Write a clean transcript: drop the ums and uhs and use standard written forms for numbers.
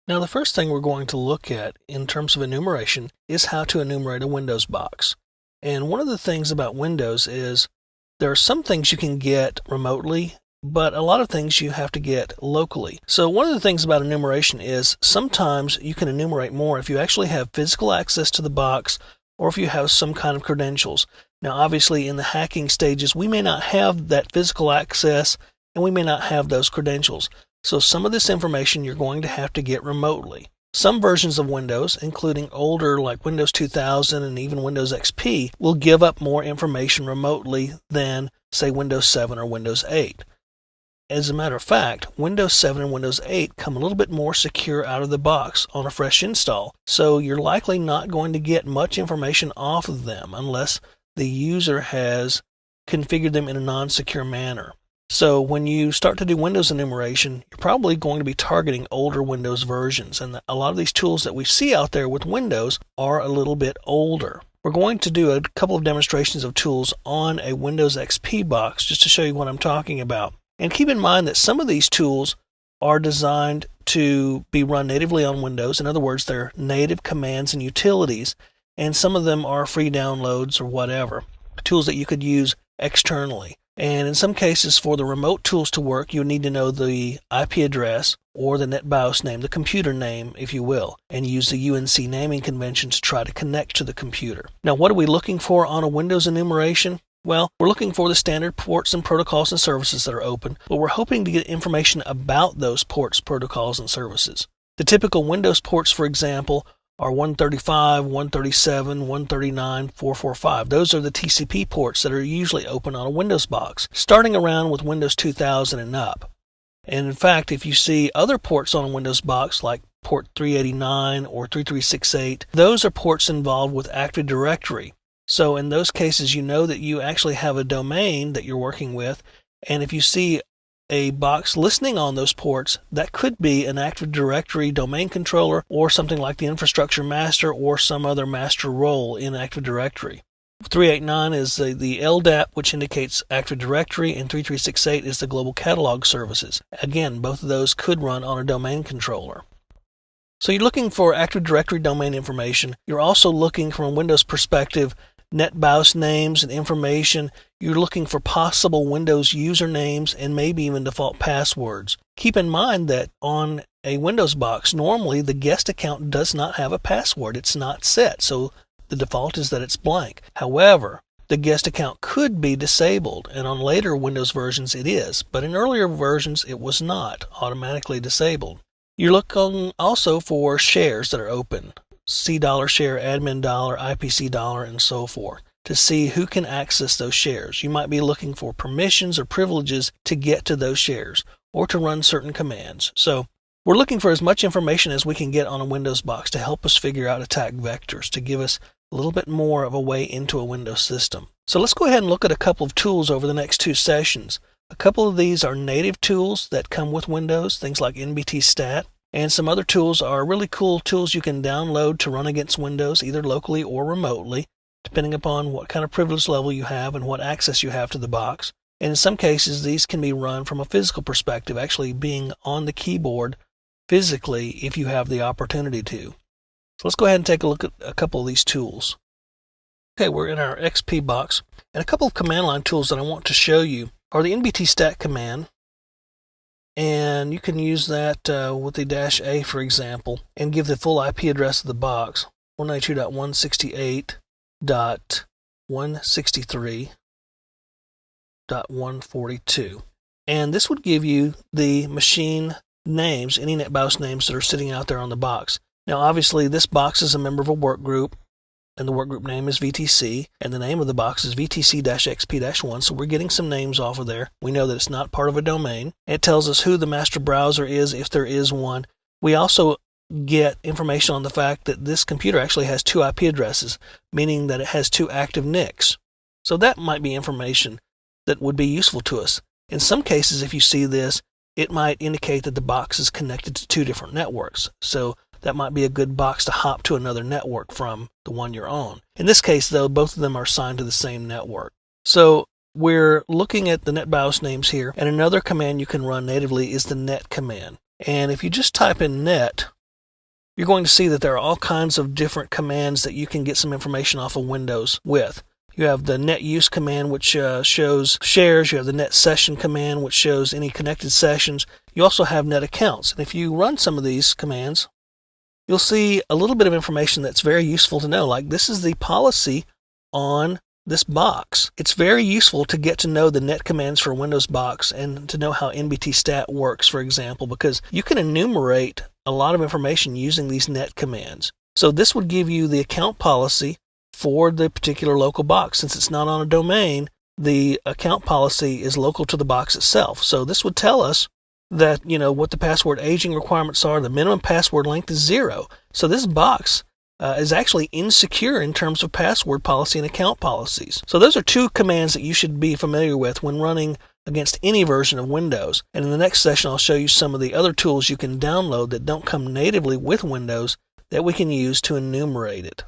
Now, the first thing we're going to look at in terms of enumeration is how to enumerate a Windows box. And one of the things about Windows is there are some things you can get remotely, but a lot of things you have to get locally. So one of the things about enumeration is sometimes you can enumerate more if you actually have physical access to the box or if you have some kind of credentials. Now, obviously, in the hacking stages, we may not have that physical access and we may not have those credentials. So some of this information you're going to have to get remotely. Some versions of Windows, including older like Windows 2000 and even Windows XP, will give up more information remotely than, say, Windows 7 or Windows 8. As a matter of fact, Windows 7 and Windows 8 come a little bit more secure out of the box on a fresh install, so you're likely not going to get much information off of them unless the user has configured them in a non-secure manner. So when you start to do Windows enumeration, you're probably going to be targeting older Windows versions, and a lot of these tools that we see out there with Windows are a little bit older. We're going to do a couple of demonstrations of tools on a Windows XP box just to show you what I'm talking about. And keep in mind that some of these tools are designed to be run natively on Windows. In other words, they're native commands and utilities, and some of them are free downloads or whatever, tools that you could use externally. And in some cases, for the remote tools to work, you need to know the IP address or the NetBIOS name, the computer name, if you will, and use the UNC naming convention to try to connect to the computer. Now, what are we looking for on a Windows enumeration? Well, we're looking for the standard ports and protocols and services that are open, but we're hoping to get information about those ports, protocols, and services. The typical Windows ports, for example, are 135, 137, 139, 445. Those are the TCP ports that are usually open on a Windows box, starting around with Windows 2000 and up. And in fact, if you see other ports on a Windows box like port 389 or 3368, those are ports involved with Active Directory. So in those cases, you know that you actually have a domain that you're working with, and if you see a box listening on those ports, that could be an Active Directory domain controller or something like the infrastructure master or some other master role in Active Directory. 389 is the LDAP, which indicates Active Directory, and 3368 is the Global Catalog Services. Again, both of those could run on a domain controller. So you're looking for Active Directory domain information. You're also looking from a Windows perspective NetBIOS names and information. You're looking for possible Windows usernames and maybe even default passwords. Keep in mind that on a Windows box, normally the guest account does not have a password. It's not set, so the default is that it's blank. However, the guest account could be disabled, and on later Windows versions it is, but in earlier versions it was not automatically disabled. You're looking also for shares that are open. $C share, admin dollar, IPC dollar, and so forth, to see who can access those shares. You might be looking for permissions or privileges to get to those shares or to run certain commands. So we're looking for as much information as we can get on a Windows box to help us figure out attack vectors, to give us a little bit more of a way into a Windows system. So let's go ahead and look at a couple of tools over the next two sessions. A couple of these are native tools that come with Windows, things like NBT Stat. And some other tools are really cool tools you can download to run against Windows, either locally or remotely, depending upon what kind of privilege level you have and what access you have to the box. And in some cases, these can be run from a physical perspective, actually being on the keyboard physically if you have the opportunity to. So let's go ahead and take a look at a couple of these tools. Okay, we're in our XP box, and a couple of command line tools that I want to show you are the NBT Stat command. And you can use that with the -A, for example, and give the full IP address of the box, 192.168.163.142. And this would give you the machine names, any NetBIOS names that are sitting out there on the box. Now, obviously, this box is a member of a work group, and the work group name is VTC, and the name of the box is VTC-XP-1, so we're getting some names off of there. We know that it's not part of a domain. It tells us who the master browser is, if there is one. We also get information on the fact that this computer actually has two IP addresses, meaning that it has two active NICs. So that might be information that would be useful to us. In some cases, if you see this, it might indicate that the box is connected to two different networks. So that might be a good box to hop to another network from the one you're on. In this case, though, both of them are assigned to the same network. So we're looking at the NetBIOS names here, and another command you can run natively is the net command. And if you just type in net you're going to see that there are all kinds of different commands that you can get some information off of Windows with. You have the net use command, which shows shares. You have the net session command, which shows any connected sessions. You also have net accounts. And if you run some of these commands, you'll see a little bit of information that's very useful to know. Like, this is the policy on this box. It's very useful to get to know the net commands for Windows box and to know how NBT stat works, for example, because you can enumerate a lot of information using these net commands. So this would give you the account policy for the particular local box. Since it's not on a domain, the account policy is local to the box itself. So this would tell us that, what the password aging requirements are. The minimum password length is 0. So this box is actually insecure in terms of password policy and account policies. So those are two commands that you should be familiar with when running against any version of Windows. And in the next session, I'll show you some of the other tools you can download that don't come natively with Windows that we can use to enumerate it.